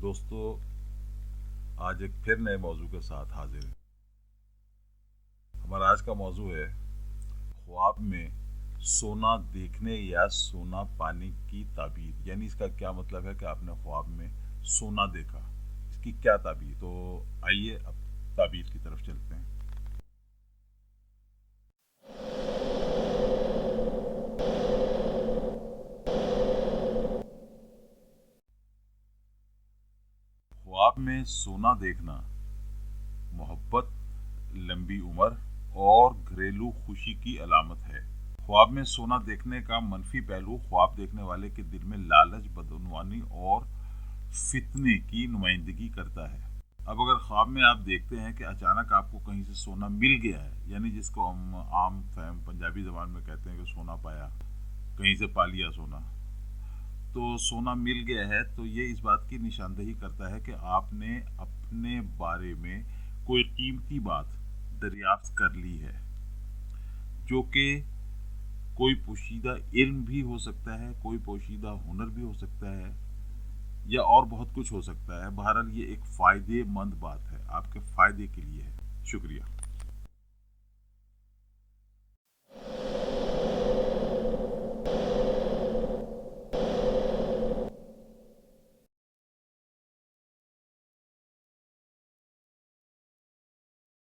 दोस्तों, आज एक फिर नए मौजू के साथ हाजिर हैं। हमारा आज का मौजू है ख्वाब में सोना देखने या सोना पाने की ताबीर। यानी इसका क्या मतलब है कि आपने ख्वाब में सोना देखा, इसकी क्या ताबीर। तो आइए अब ताबीर की तरफ चलते हैं। ख्वाब में सोना देखना मोहब्बत, लंबी उम्र और घरेलू खुशी की अलामत है। ख्वाब में सोना देखने का मनफी पहलू ख्वाब देखने वाले के दिल में लालच, बदगुमानी और फितने की नुमाइंदगी करता है। अब अगर ख्वाब में आप देखते हैं कि अचानक आपको कहीं से सोना मिल गया है, यानी जिसको हम आम फहम पंजाबी ज़बान में कहते हैं कि सोना पाया, कहीं से पा लिया सोना, तो सोना मिल गया है, तो ये इस बात की निशानदेही करता है कि आपने अपने बारे में कोई कीमती बात दरियाफ्त कर ली है, जो कि कोई पोशीदा इल्म भी हो सकता है, कोई पोशीदा हुनर भी हो सकता है, या और बहुत कुछ हो सकता है। बहरहाल ये एक फ़ायदेमंद बात है, आपके फ़ायदे के लिए है। शुक्रिया।